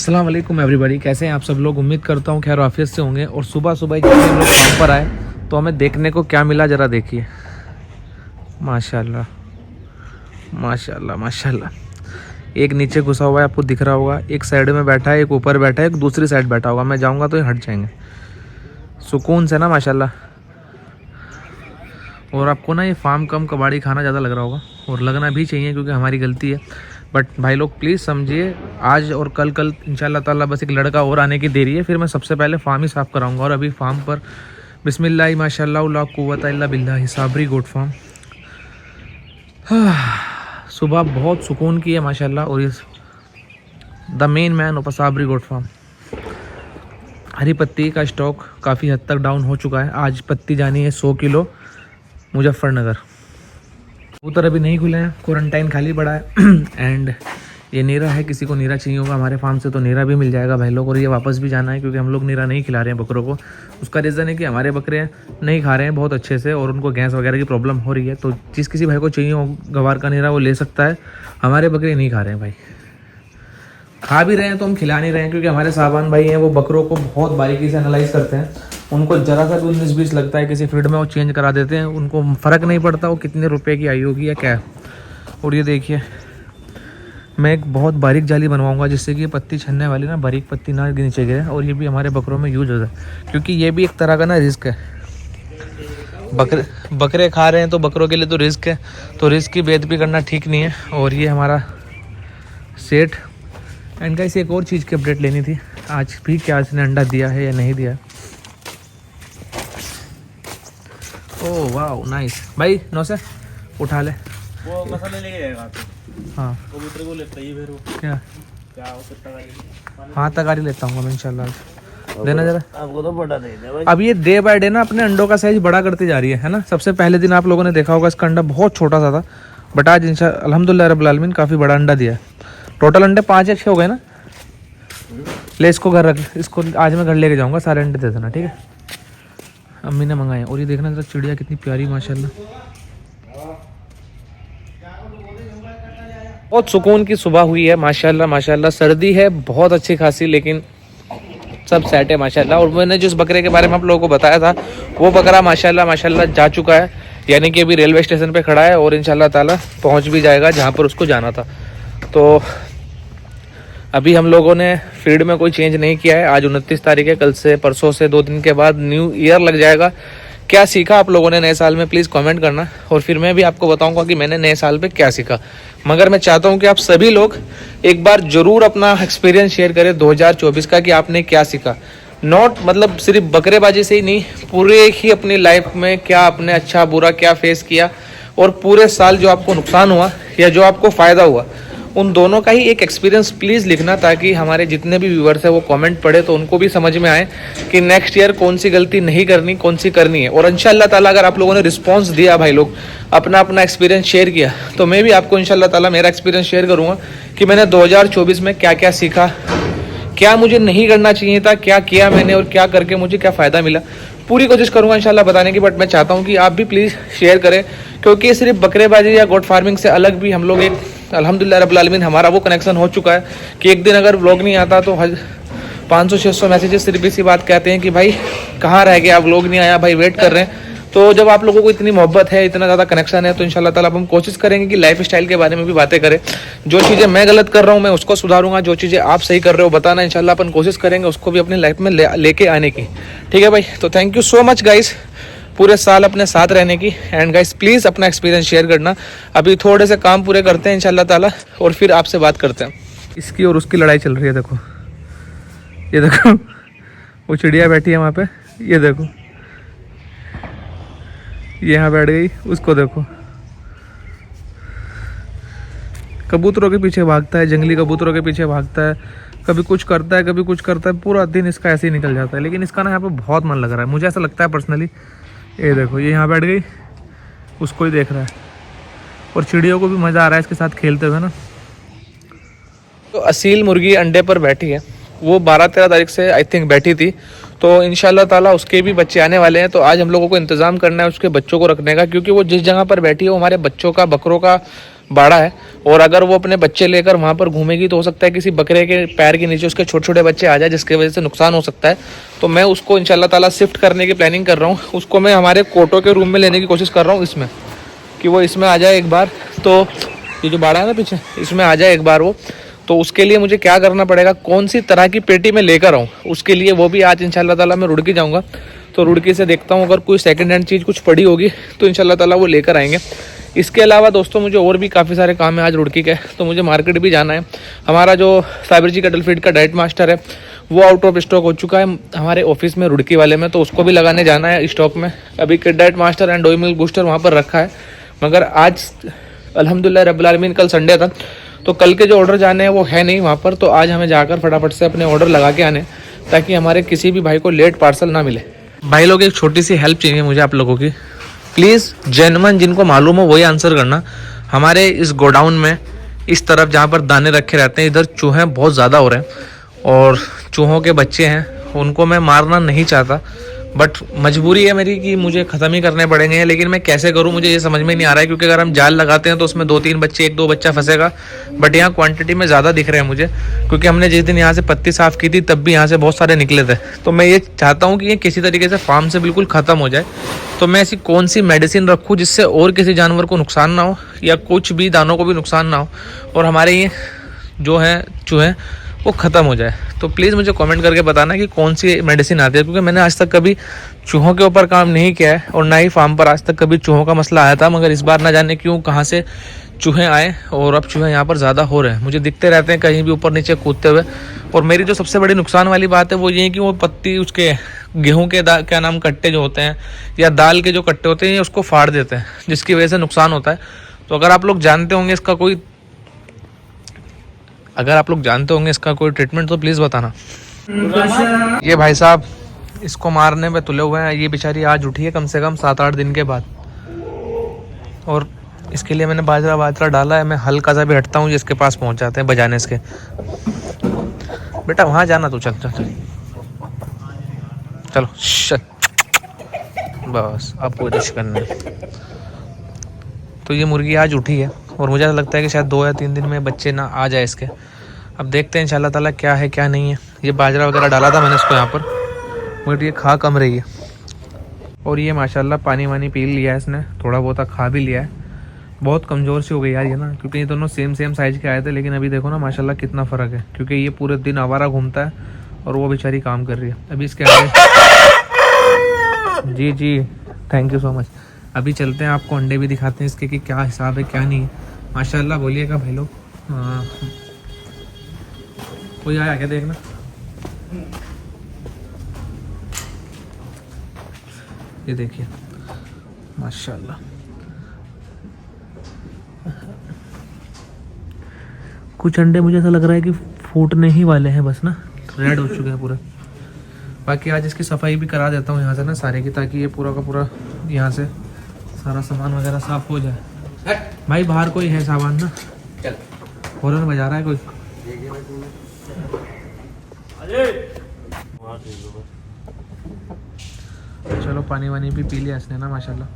अस्सलाम वालेकुम एवरीबॉडी, कैसे हैं आप सब लोग। उम्मीद करता हूँ खैर आफियत से होंगे। और सुबह सुबह जब हम लोग काम पर आए तो हमें देखने को क्या मिला, ज़रा देखिए। माशाल्लाह माशाल्लाह माशाल्लाह। एक नीचे घुसा हुआ है, आपको दिख रहा होगा। एक साइड में बैठा है, एक ऊपर बैठा है, एक दूसरी साइड बैठा होगा। मैं जाऊँगा तो ये हट जाएंगे सुकून से ना, माशाल्लाह। और आपको ना ये फार्म कम कबाड़ी खाना ज़्यादा लग रहा होगा, और लगना भी चाहिए क्योंकि हमारी गलती है। बट भाई लोग प्लीज़ समझिए, आज और कल इंशाल्लाह ताला बस एक लड़का और आने की देरी है, फिर मैं सबसे पहले फार्म ही साफ़ कराऊंगा। और अभी फार्म पर बिस्मिल्लाह माशाल्लाह ला कुव्वता इल्ला बिल्लाह साबरी गोट फार्म। सुबह बहुत सुकून की है माशाल्लाह। और इस the main man of Sabri goat farm. हरी पत्ती का स्टॉक काफ़ी हद तक डाउन हो चुका है। आज पत्ती जानी है 100 किलो मुजफ्फरनगर। कबूतर अभी नहीं खुले हैं, क्वारंटाइन खाली पड़ा है। एंड ये नीरा है, किसी को नीरा चाहिए होगा हमारे फार्म से तो नीरा भी मिल जाएगा भाई लोग। और ये वापस भी जाना है क्योंकि हम लोग नीरा नहीं खिला रहे हैं बकरों को। उसका रीज़न है कि हमारे बकरे नहीं खा रहे हैं बहुत अच्छे से, और उनको गैस वगैरह की प्रॉब्लम हो रही है। तो जिस किसी भाई को चाहिए हो गवार का नीरा वो ले सकता है। हमारे बकरे नहीं खा रहे हैं भाई। खा भी रहे हैं तो हम खिला नहीं रहे हैं क्योंकि हमारे साहबान भाई हैं, वो बकरों को बहुत बारीकी से एनालाइज करते हैं। उनको ज़रा सा भी 19-20 लगता है किसी फीड में, वो चेंज करा देते हैं। उनको फ़र्क नहीं पड़ता वो कितने रुपए की आई होगी या क्या। और ये देखिए, मैं एक बहुत बारीक जाली बनवाऊंगा जिससे कि ये पत्ती छन्ने वाली ना, बारीक पत्ती ना नीचे गिरे, और ये भी हमारे बकरों में यूज हो जाए। क्योंकि ये भी एक तरह का ना रिस्क है। बकरे खा रहे हैं तो बकरों के लिए तो रिस्क है, तो रिस्क की बेइज्जती करना ठीक नहीं है। और ये हमारा सेठ। एंड गाइस एक और चीज़ की अपडेट लेनी थी, आज भी क्या इसने अंडा दिया है या नहीं दिया। ओह वाह नाइस भाई, नौ से उठा ले। वो मसाले लेके जाएगा आप। हाँ कबूतर को लेता ही फिर वो क्या क्या हो सकता है। हाँ तगारी लेता हूँ मैं इंशाल्लाह। देना जरा आपको तो बड़ा दे दे भाई। अब ये डे बाय डे ना अपने अंडों का साइज बड़ा करती जा रही है ना। सबसे पहले दिन आप लोगों ने देखा होगा इसका अंडा बहुत छोटा सा था, बट आज इंशाल्लाह अल्हम्दुलिल्लाह रब्बिल आलमीन काफ़ी बड़ा अंडा दिया है। टोटल अंडे 5 या 6 हो गए ना। ले इसको घर रख, इसको आज मैं घर लेके जाऊँगा, सारे अंडे दे देना ठीक है। अम्मी ने मंगाए। और ये देखना जरा चिड़िया कितनी प्यारी माशाल्लाह। बहुत सुकून की सुबह हुई है माशाल्लाह माशाल्लाह। सर्दी है बहुत अच्छी खासी, लेकिन सब सेट है माशाल्लाह। और मैंने जिस बकरे के बारे में आप लोगों को बताया था वो बकरा माशाल्लाह माशाल्लाह जा चुका है, यानी कि अभी रेलवे स्टेशन पे खड़ा है और इंशाल्लाह ताला पहुंच भी जाएगा जहां पर उसको जाना था। तो अभी हम लोगों ने फीड में कोई चेंज नहीं किया है। आज 29 तारीख है, कल से परसों से 2 दिन के बाद न्यू ईयर लग जाएगा। क्या सीखा आप लोगों ने नए साल में, प्लीज़ कमेंट करना, और फिर मैं भी आपको बताऊंगा कि मैंने नए साल पे क्या सीखा। मगर मैं चाहता हूं कि आप सभी लोग एक बार ज़रूर अपना एक्सपीरियंस शेयर करें 2024 का, कि आपने क्या सीखा। नॉट मतलब सिर्फ बकरेबाजी से ही नहीं, पूरे ही अपनी लाइफ में क्या आपने अच्छा बुरा क्या फेस किया, और पूरे साल जो आपको नुकसान हुआ या जो आपको फ़ायदा हुआ, उन दोनों का ही एक एक्सपीरियंस प्लीज़ लिखना, ताकि हमारे जितने भी व्यूअर्स हैं वो कमेंट पढ़े तो उनको भी समझ में आए कि नेक्स्ट ईयर कौन सी गलती नहीं करनी, कौन सी करनी है। और इंशाल्लाह ताला अगर आप लोगों ने रिस्पांस दिया, भाई लोग अपना अपना एक्सपीरियंस शेयर किया, तो मैं भी आपको इंशाल्लाह ताला मेरा एक्सपीरियंस शेयर करूँगा कि मैंने 2024 में क्या क्या सीखा, क्या मुझे नहीं करना चाहिए था, क्या किया मैंने, और क्या करके मुझे क्या फ़ायदा मिला। पूरी कोशिश करूँगा इंशाल्लाह बताने की। बट मैं चाहता हूँ कि आप भी प्लीज़ शेयर करें, क्योंकि सिर्फ बकरेबाजी या गोट फार्मिंग से अलग भी हम लोग एक अल्हम्दुलिल्लाह रब्बिल आलमीन हमारा वो कनेक्शन हो चुका है कि एक दिन अगर व्लॉग नहीं आता तो 500-600 मैसेजेस सिर्फ इसी बात कहते हैं कि भाई कहाँ रह गया, व्लॉग नहीं आया, भाई वेट कर रहे हैं। तो जब आप लोगों को इतनी मोहब्बत है, इतना ज़्यादा कनेक्शन है, तो इंशाल्लाह ताला हम कोशिश करेंगे कि लाइफ स्टाइल के बारे में भी बातें करें। जो चीज़ें मैं गलत कर रहा हूँ मैं उसको सुधारूंगा, जो चीज़ें आप सही कर रहे हो बताना, इंशाल्लाह अपन कोशिश करेंगे उसको भी अपनी लाइफ में लेके आने की। ठीक है भाई, तो thank you so much guys पूरे साल अपने साथ रहने की। एंड गाइस प्लीज़ अपना एक्सपीरियंस शेयर करना। अभी थोड़े से काम पूरे करते हैं इंशाल्लाह ताला, और फिर आपसे बात करते हैं। इसकी और उसकी लड़ाई चल रही है, देखो ये देखो वो चिड़िया बैठी है वहाँ पे, ये देखो ये यहाँ बैठ गई, उसको देखो। कबूतरों के पीछे भागता है, जंगली कबूतरों के पीछे भागता है, कभी कुछ करता है कभी कुछ करता है, पूरा दिन इसका ऐसे ही निकल जाता है। लेकिन इसका ना यहाँ पे बहुत मन लग रहा है, मुझे ऐसा लगता है पर्सनली। ये देखो ये यहाँ बैठ गई, उसको ही देख रहा है, और चिड़ियों को भी मज़ा आ रहा है इसके साथ खेलते हुए ना। तो असील मुर्गी अंडे पर बैठी है, वो 12-13 तारीख से आई थिंक बैठी थी। तो इंशाल्लाह ताला उसके भी बच्चे आने वाले हैं। तो आज हम लोगों को इंतज़ाम करना है उसके बच्चों को रखने का, क्योंकि वो जिस जगह पर बैठी है वो हमारे बच्चों का, बकरों का बाड़ा है, और अगर वो अपने बच्चे लेकर वहाँ पर घूमेगी तो हो सकता है किसी बकरे के पैर के नीचे उसके छोटे छोटे बच्चे आ जाए, जिसकी वजह से नुकसान हो सकता है। तो मैं उसको इंशाल्लाह ताला शिफ्ट करने की प्लानिंग कर रहा हूँ। उसको मैं हमारे कोटो के रूम में लेने की कोशिश कर रहा हूँ, इसमें कि वो इसमें आ जाए एक बार। तो ये जो बाड़ा है ना पीछे, इसमें आ जाए एक बार वो। तो उसके लिए मुझे क्या करना पड़ेगा, कौन सी तरह की पेटी में लेकर आऊँ, उसके लिए वो भी आज इंशाल्लाह ताला मैं रुड़की जाऊँगा। तो रुड़की से देखता हूँ अगर कोई सेकंड हैंड चीज़ कुछ पड़ी होगी तो इंशाल्लाह ताला वो लेकर आएंगे। इसके अलावा दोस्तों मुझे और भी काफ़ी सारे काम है आज रुड़की के, तो मुझे मार्केट भी जाना है। हमारा जो साबिरजी कैटल फीड का डाइट मास्टर है वो आउट ऑफ स्टॉक हो चुका है हमारे ऑफिस में रुड़की वाले में, तो उसको भी लगाने जाना है स्टॉक में। अभी kid diet master and doe milk booster वहाँ पर रखा है, मगर आज अल्हम्दुलिल्लाह रब्बिल आलमीन कल संडे था तो कल के जो ऑर्डर जाने हैं वो है नहीं वहाँ पर। तो आज हमें जाकर फटाफट से अपने ऑर्डर लगा के आने, ताकि हमारे किसी भी भाई को लेट पार्सल ना मिले। भाई लोग एक छोटी सी हेल्प चाहिए मुझे आप लोगों की, प्लीज़ जेन्युइन जिनको मालूम हो वही आंसर करना। हमारे इस गोडाउन में इस तरफ जहाँ पर दाने रखे रहते हैं, इधर चूहे बहुत ज़्यादा हो रहे हैं और चूहों के बच्चे हैं, उनको मैं मारना नहीं चाहता, बट मजबूरी है मेरी कि मुझे ख़त्म ही करने पड़ेंगे। लेकिन मैं कैसे करूं मुझे ये समझ में नहीं आ रहा है, क्योंकि अगर हम जाल लगाते हैं तो उसमें 2-3 बच्चे, 1-2 बच्चा फंसेगा, बट यहाँ क्वांटिटी में ज़्यादा दिख रहे हैं मुझे, क्योंकि हमने जिस दिन यहाँ से पत्ती साफ़ की थी तब भी यहाँ से बहुत सारे निकले थे। तो मैं ये चाहता हूँ कि ये किसी तरीके से फार्म से बिल्कुल ख़त्म हो जाए। तो मैं ऐसी कौन सी मेडिसिन रखूँ जिससे और किसी जानवर को नुकसान ना हो या कुछ भी दानों को भी नुकसान ना हो और हमारे ये जो है चूहे वो ख़त्म हो जाए। तो प्लीज़ मुझे कमेंट करके बताना कि कौन सी मेडिसिन आती है, क्योंकि मैंने आज तक कभी चूहों के ऊपर काम नहीं किया है और ना ही फार्म पर आज तक कभी चूहों का मसला आया था, मगर इस बार ना जाने क्यों कहाँ से चूहे आए और अब चूहे यहाँ पर ज़्यादा हो रहे हैं, मुझे दिखते रहते हैं कहीं भी ऊपर नीचे कूदते हुए। और मेरी जो सबसे बड़ी नुकसान वाली बात है वो ये है कि वो पत्ती उसके गेहूँ के क्या नाम कट्टे जो होते हैं या दाल के जो कट्टे होते हैं उसको फाड़ देते हैं, जिसकी वजह से नुकसान होता है। तो अगर आप लोग जानते होंगे इसका कोई ट्रीटमेंट तो प्लीज़ बताना। ये भाई साहब इसको मारने में तुले हुए हैं, ये बेचारी आज उठी है कम से कम 7-8 दिन के बाद, और इसके लिए मैंने बाजरा डाला है। मैं हल्का सा भी हटता हूँ जिसके पास पहुँच जाते हैं बजाने इसके। बेटा वहाँ जाना, तू चल चल चल चलो बस अब कोई रिस्क करना। तो ये मुर्गी आज उठी है और मुझे लगता है कि शायद 2 या 3 दिन में बच्चे ना आ जाए इसके। अब देखते हैं इंशाल्लाह ताला क्या है क्या नहीं है। ये बाजरा वगैरह डाला था मैंने इसको यहाँ पर, बट ये खा कम रही है। और ये माशाल्लाह पानी वानी पी लिया है इसने, थोड़ा बहुत खा भी लिया है। बहुत कमज़ोर सी हो गई यार ये ना, क्योंकि ये दोनों सेम साइज़ के आए थे, लेकिन अभी देखो ना माशाल्लाह कितना फ़र्क है, क्योंकि ये पूरे दिन आवारा घूमता है और वो बेचारी काम कर रही है। अभी इसके अंडे जी थैंक यू सो मच। अभी चलते हैं, आपको अंडे भी दिखाते हैं इसके कि क्या हिसाब है क्या नहीं है। माशाल्लाह बोलिएगा भाई लोग। कोई आया क्या देखना। ये देखिए माशाल्लाह कुछ अंडे मुझे ऐसा लग रहा है कि फूटने ही वाले हैं बस ना, रेड हो चुके हैं पूरे। बाकी आज इसकी सफाई भी करा देता हूँ यहाँ से ना सारे की, ताकि ये पूरा का पूरा यहाँ से सारा सामान वगैरह साफ हो जाए। भाई बाहर कोई है सामान ना, हॉर्न बजा रहा है कोई। चलो पानी वानी भी पी लिया इसने ना माशाल्लाह।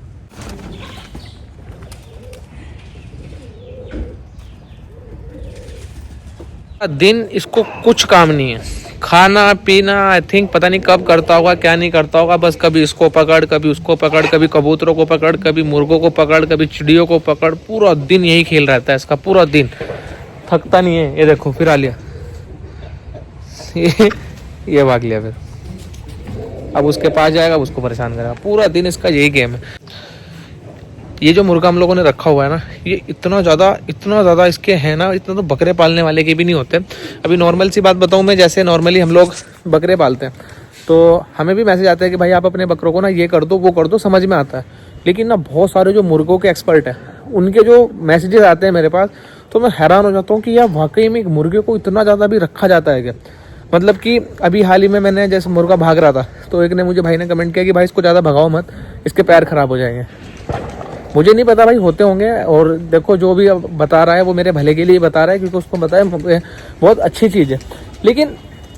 दिन इसको कुछ काम नहीं है, खाना पीना आई थिंक पता नहीं कब करता होगा क्या नहीं करता होगा, बस कभी इसको पकड़ कभी उसको पकड़, कभी कबूतरों को पकड़, कभी मुर्गों को पकड़, कभी चिड़ियों को पकड़, पूरा दिन यही खेल रहता है इसका, पूरा दिन थकता नहीं है। ये देखो फिर आ लिया ये भाग लिया, फिर अब उसके पास जाएगा, उसको परेशान करेगा, पूरा दिन इसका यही गेम है। ये जो मुर्गा हम लोगों ने रखा हुआ है ना, ये इतना ज़्यादा इसके हैं ना, इतना तो बकरे पालने वाले के भी नहीं होते। अभी नॉर्मल सी बात बताऊं मैं, जैसे नॉर्मली हम लोग बकरे पालते हैं तो हमें भी मैसेज आता है कि भाई आप अपने बकरों को ना ये कर दो वो कर दो, समझ में आता है। लेकिन ना बहुत सारे जो मुर्गों के एक्सपर्ट हैं उनके जो मैसेजेस आते हैं मेरे पास, तो मैं हैरान हो जाता हूँ कि यार वाकई में एक मुर्गे को इतना ज़्यादा भी रखा जाता है क्या। मतलब कि अभी हाल ही में मैंने जैसे मुर्गा भाग रहा था तो एक ने मुझे भाई ने कमेंट किया कि भाई इसको ज़्यादा भगाओ मत, इसके पैर ख़राब हो जाएंगे। मुझे नहीं पता भाई, होते होंगे। और देखो जो भी बता रहा है वो मेरे भले के लिए बता रहा है, क्योंकि उसको पता है बहुत अच्छी चीज़ है। लेकिन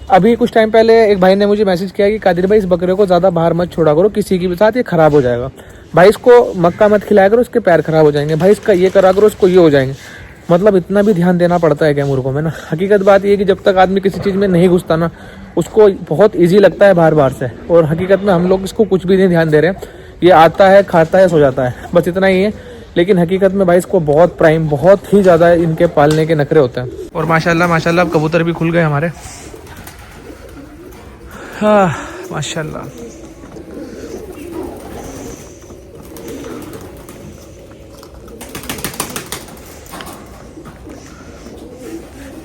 अभी कुछ टाइम पहले एक भाई ने मुझे मैसेज किया कि कादिर भाई इस बकरे को ज़्यादा बाहर मत छोड़ा करो, किसी के भी साथ ये ख़राब हो जाएगा। भाई इसको मक्का मत खिलाया करो, उसके पैर खराब हो जाएंगे, भाई इसका ये करा करो, उसको ये हो जाएंगे। मतलब इतना भी ध्यान देना पड़ता है क्या मुर्गों में ना। हकीकत बात ये है कि जब तक आदमी किसी चीज़ में नहीं घुसता ना, उसको बहुत ईजी लगता है बार बार से। और हकीकत में हम लोग इसको कुछ भी नहीं ध्यान दे रहे हैं, ये आता है, खाता है, सो जाता है, बस इतना ही है। लेकिन हकीकत में भाई इसको बहुत प्राइम, बहुत ही ज़्यादा इनके पालने के नखरे होते हैं। और माशाल्लाह माशाल्लाह अब कबूतर भी खुल गए हमारे। हाँ माशाल्लाह।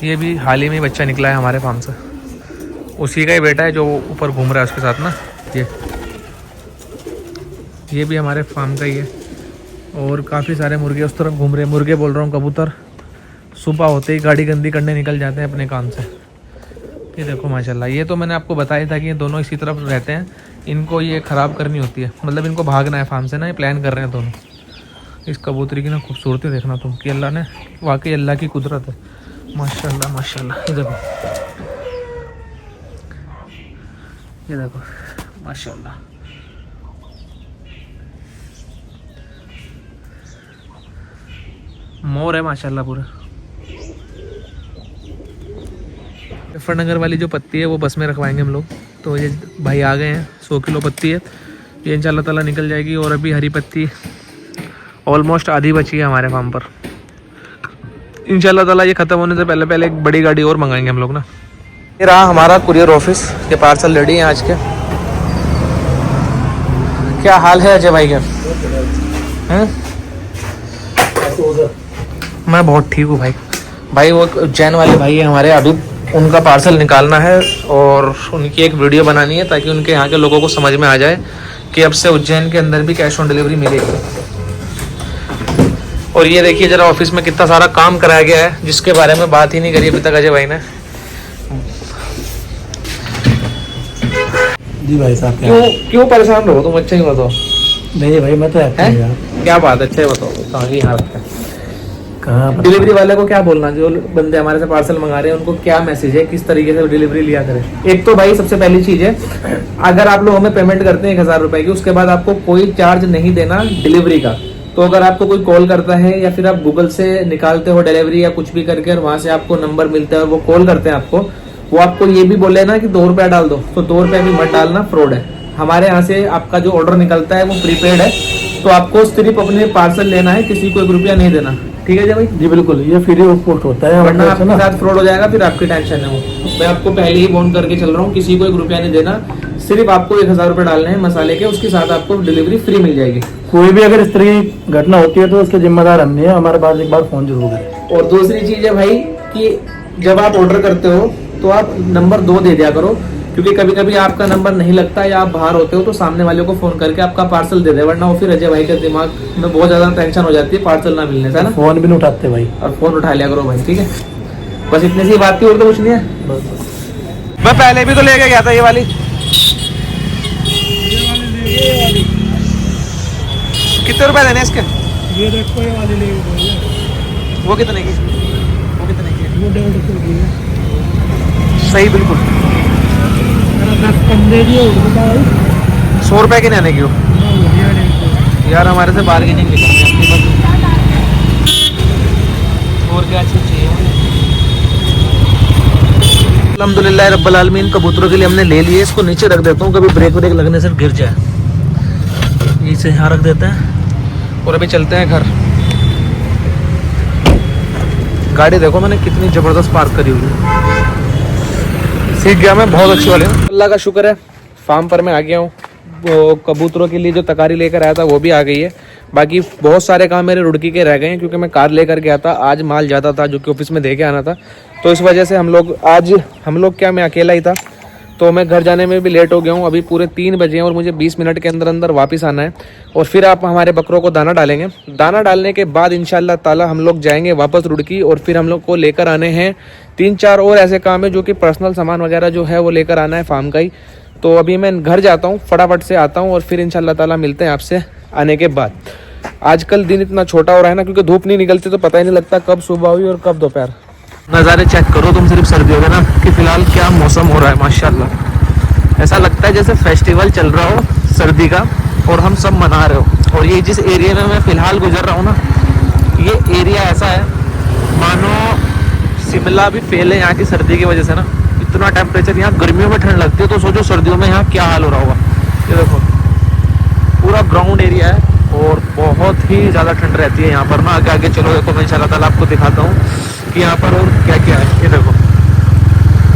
ये भी हाल ही में बच्चा निकला है हमारे फार्म से, उसी का ही बेटा है जो ऊपर घूम रहा है उसके साथ ना। ये भी हमारे फार्म का ही है। और काफ़ी सारे मुर्गे उस तरफ घूम रहे हैं, मुर्गे बोल रहा हूँ, कबूतर सुबह होते ही गाड़ी गंदी करने निकल जाते हैं अपने काम से। ये देखो माशाल्लाह, ये तो मैंने आपको बताया था कि ये दोनों इसी तरफ रहते हैं, इनको ये ख़राब करनी होती है, मतलब इनको भागना है फार्म से ना, ये प्लान कर रहे हैं दोनों। इस कबूतरी की ना खूबसूरती देखना तुम, कि अल्लाह ने, वाकई अल्लाह की कुदरत है, माशाल्लाह माशाल्लाह। ये देखो, ये देखो माशाल्लाह। मोर है माशाल्लाह पूरा। मुजफ्फरनगर वाली जो पत्ती है वो बस में रखवाएंगे हम लोग। तो ये भाई आ गए हैं, 100 किलो पत्ती है, ये इंशाल्लाह ताला निकल जाएगी। और अभी हरी पत्ती ऑलमोस्ट आधी बची है हमारे फार्म पर। इंशाल्लाह ताला ये ख़त्म होने से पहले पहले एक बड़ी गाड़ी और मंगाएंगे हम लोग ना। ये रहा हमारा कुरियर ऑफिस, ये पार्सल रेडी है आज के। क्या हाल है अजय भाई का? हैं? मैं बहुत ठीक हूँ भाई। भाई वो उज्जैन वाले भाई है हमारे, अभी उनका पार्सल निकालना है और उनकी एक वीडियो बनानी है ताकि उनके यहाँ के लोगों को समझ में आ जाए कि अब से उज्जैन के अंदर भी कैश ऑन डिलीवरी मिलेगी। और ये देखिए जरा ऑफिस में कितना सारा काम कराया गया है, जिसके बारे में बात ही नहीं करी अभी तक अजय भाई ने। जी भाई साहब, क्यों परेशान रहो तुम? अच्छा ही बताओ। नहीं भाई मैं तो क्या बात है, अच्छा बताओ कहाँ की यहाँ रखा है? कहाँ डिलीवरी वाले को क्या बोलना, जो बंदे हमारे से पार्सल मंगा रहे हैं उनको क्या मैसेज है, किस तरीके से डिलीवरी लिया करें? एक तो भाई सबसे पहली चीज है, अगर आप लोग हमें पेमेंट करते हैं 1000 रुपए की, उसके बाद आपको कोई चार्ज नहीं देना डिलीवरी का। तो अगर आपको कोई कॉल करता है या फिर आप गूगल से निकालते हो डिलीवरी या कुछ भी करके और वहां से आपको नंबर मिलता है और वो कॉल करते हैं आपको, वो आपको ये भी बोले ना कि 2 रुपया डाल दो, तो 2 रुपया भी मत डालना, फ्रॉड है। हमारे यहाँ से आपका जो ऑर्डर निकलता है वो प्रीपेड है, तो आपको सिर्फ अपने पार्सल लेना है, किसी को 1 रुपया नहीं देना। ठीक है जी भाई? जी बिल्कुल, ये फ्री ऑफ कॉस्ट होता है, वरना आपके साथ फ्रॉड हो जाएगा, फिर आपकी टेंशन है वो। मैं आपको पहले ही वार्न करके चल रहा हूँ, किसी को 1 रुपया नहीं देना, सिर्फ आपको 1000 रुपये डालने हैं मसाले के, उसके साथ आपको डिलीवरी फ्री मिल जाएगी। कोई भी अगर इस तरह की घटना होती है तो उसके जिम्मेदार हम नहीं है, हमारे पास एक बार फोन जरूर करें। और दूसरी चीज है भाई कि जब आप ऑर्डर करते हो तो आप नंबर 2 दे दिया करो, क्योंकि कभी कभी आपका नंबर नहीं लगता या आप बाहर होते हो तो सामने वाले को फोन करके आपका पार्सल दे दे, वरना वो फिर अजय भाई के दिमाग में बहुत ज्यादा टेंशन हो जाती है पार्सल ना मिलने से ना। फोन भी नहीं उठाते भाई, और फोन उठा लिया करो भाई, ठीक है? बस इतनी सी बात की, और तो कुछ नहीं है। मैं पहले भी तो लेके गया था ये वाली। कितने रुपए देने इसके? ये देखो ये वाली ले वो कितने की? वो कितने की? वो 1.5 रुपए की है। सही बिल्कुल। 10 कम दे दिए 100 रुपए की नहीं की हो यार, हमारे से बार्गेनिंग नहीं करनी। और क्या चीज़ चाहिए? अल्हम्दुलिल्लाह रब्बल आलमीन, कबूतरों के लिए हमने ले लिए। इसको नीचे रख देता हूँ, कभी ब्रेक व्रेक लगने से गिर जाए। इसे यहाँ रख देते हैं और अभी चलते हैं घर। गाड़ी देखो मैंने कितनी ज़बरदस्त पार्क करी हुई है, सीख गया मैं, बहुत अच्छी वाली। अल्लाह का शुक्र है फार्म पर मैं आ गया हूँ। वो कबूतरों के लिए जो तकारी लेकर आया था वो भी आ गई है। बाकी बहुत सारे काम मेरे रुड़की के रह गए हैं, क्योंकि मैं कार लेकर गया था, आज माल ज़्यादा था जो कि ऑफिस में दे के आना था, तो इस वजह से हम लोग क्या, मैं अकेला ही था, तो मैं घर जाने में भी लेट हो गया हूँ। अभी पूरे 3 बजे हैं और मुझे 20 मिनट के अंदर अंदर वापस आना है। और फिर आप हमारे बकरों को दाना डालेंगे। दाना डालने के बाद इंशाल्लाह ताला हम लोग जाएंगे वापस रुड़की, और फिर हम लोग को लेकर आने हैं 3-4 और ऐसे काम है जो कि पर्सनल सामान वगैरह जो है वो लेकर आना है फार्म का ही। तो अभी मैं घर जाता हूँ, फटाफट से आता हूँ और फिर इंशाल्लाह ताला मिलते हैं आपसे आने के बाद। आजकल दिन इतना छोटा हो रहा है ना, क्योंकि धूप नहीं निकलती तो पता ही नहीं लगता कब सुबह हुई और कब दोपहर। नज़ारे चेक करो तुम सिर्फ सर्दियों के ना, कि फिलहाल क्या मौसम हो रहा है माशाल्लाह। ऐसा लगता है जैसे फेस्टिवल चल रहा हो सर्दी का और हम सब मना रहे हो। और ये जिस एरिया में मैं फ़िलहाल गुजर रहा हूँ ना, ये एरिया ऐसा है मानो शिमला भी फेल है यहाँ की सर्दी की वजह से ना। इतना टेम्परेचर, यहाँ गर्मियों में ठंड लगती है तो सोचो सर्दियों में यहाँ क्या हाल हो रहा होगा। ये देखो पूरा ग्राउंड एरिया है और बहुत ही ज़्यादा ठंड रहती है यहाँ पर ना। आगे आगे चलो, देखो मैं इंशाल्लाह ताला आपको दिखाता हूँ कि यहाँ पर और क्या क्या है। ये देखो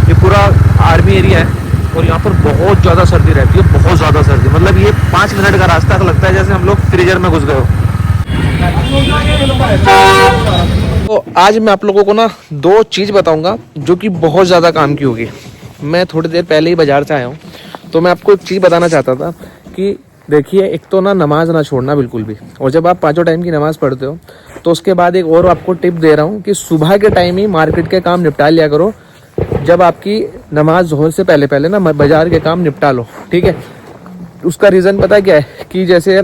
ये पूरा आर्मी एरिया है और यहाँ पर बहुत ज़्यादा सर्दी रहती है, बहुत ज़्यादा सर्दी। मतलब ये 5 मिनट का रास्ता लगता है जैसे हम लोग फ्रीजर में घुस गए हो। तो आज मैं आप लोगों को ना 2 चीज़ बताऊंगा जो कि बहुत ज़्यादा काम की होगी। मैं थोड़ी देर पहले ही बाज़ार से आया हूँ तो मैं आपको एक चीज़ बताना चाहता था कि देखिए, एक तो ना नमाज ना छोड़ना बिल्कुल भी। और जब आप 5 टाइम की नमाज़ पढ़ते हो तो उसके बाद एक और आपको टिप दे रहा हूँ कि सुबह के टाइम ही मार्केट के काम निपटा लिया करो। जब आपकी नमाज ज़ोहर से पहले पहले ना बाज़ार के काम निपटा लो, ठीक है। उसका रीज़न पता क्या है कि जैसे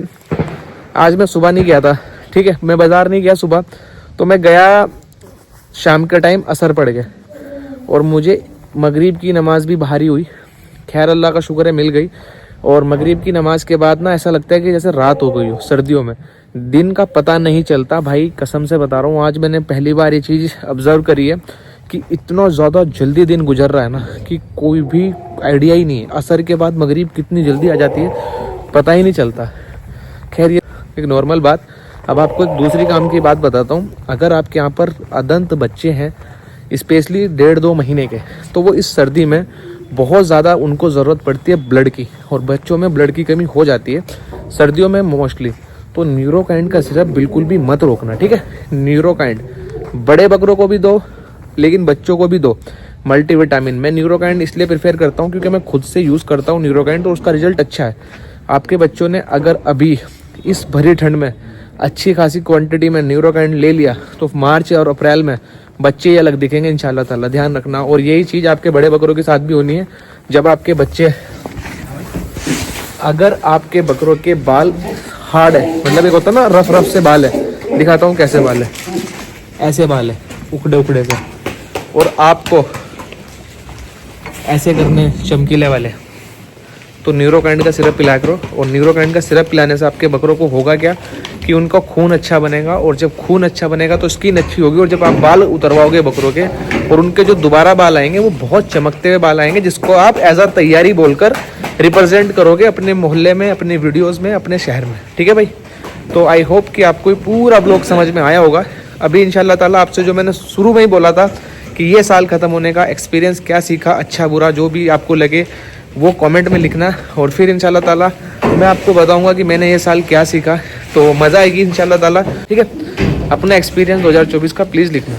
आज मैं सुबह नहीं गया था, ठीक है, मैं बाज़ार नहीं गया सुबह, तो मैं गया शाम के टाइम, असर पड़ गया और मुझे मगरिब की नमाज़ भी भारी हुई। खैर अल्लाह का शुक्र है मिल गई। और मगरिब की नमाज़ के बाद ना ऐसा लगता है कि जैसे रात हो गई हो। सर्दियों में दिन का पता नहीं चलता भाई, कसम से बता रहा हूँ। आज मैंने पहली बार ये चीज़ ऑब्ज़र्व करी है कि इतना ज़्यादा जल्दी दिन गुजर रहा है ना कि कोई भी आइडिया ही नहीं है। असर के बाद मगरिब कितनी जल्दी आ जाती है पता ही नहीं चलता। खैर ये एक नॉर्मल बात। अब आपको एक दूसरी काम की बात बताता हूँ। अगर आपके यहाँ पर अदंत बच्चे हैं, स्पेशली 1.5-2 महीने के, तो वो इस सर्दी में बहुत ज़्यादा उनको ज़रूरत पड़ती है ब्लड की, और बच्चों में ब्लड की कमी हो जाती है सर्दियों में मोस्टली। तो न्यूरोकाइंड का सिरप बिल्कुल भी मत रोकना, ठीक है। न्यूरोकाइंड बड़े बकरों को भी दो लेकिन बच्चों को भी दो। मल्टीविटामिन, मैं न्यूरोकाइंड इसलिए प्रेफर करता हूँ क्योंकि मैं खुद से यूज़ करता हूँ न्यूरोकाइंड और उसका रिजल्ट अच्छा है। आपके बच्चों ने अगर अभी इस भरी ठंड में अच्छी खासी क्वांटिटी में न्यूरोकाइंड ले लिया तो मार्च और अप्रैल में बच्चे ये अलग दिखेंगे इंशाल्लाह ताला, ध्यान रखना। और यही चीज़ आपके बड़े बकरों के साथ भी होनी है। जब आपके बच्चे, अगर आपके बकरों के बाल हार्ड है, मतलब एक होता है ना रफ रफ से बाल है, दिखाता हूँ कैसे बाल है, ऐसे बाल है उखड़े उखड़े से, और आपको ऐसे करने चमकीले वाले, तो न्यूरोकाइंड का सिरप पिलाया करो। और न्यूरोकाइंड का सिरप पिलाने से आपके बकरों को होगा क्या कि उनका खून अच्छा बनेगा, और जब खून अच्छा बनेगा तो स्किन अच्छी होगी। और जब आप बाल उतरवाओगे बकरों के और उनके जो दोबारा बाल आएंगे वो बहुत चमकते हुए बाल आएंगे, जिसको आप एज अ तैयारी बोलकर रिप्रेजेंट करोगे अपने मोहल्ले में, अपने वीडियोज़ में, अपने शहर में, ठीक है भाई। तो आई होप कि आपको पूरा ब्लॉग समझ में आया होगा। अभी इंशाल्लाह ताला आपसे जो मैंने शुरू में ही बोला था कि ये साल ख़त्म होने का एक्सपीरियंस क्या सीखा, अच्छा बुरा जो भी आपको लगे वो कमेंट में लिखना, और फिर इंशाल्लाह ताला मैं आपको बताऊंगा कि मैंने ये साल क्या सीखा। तो मज़ा आएगी इंशाल्लाह ताला, ठीक है। अपना एक्सपीरियंस 2024 का प्लीज़ लिखना।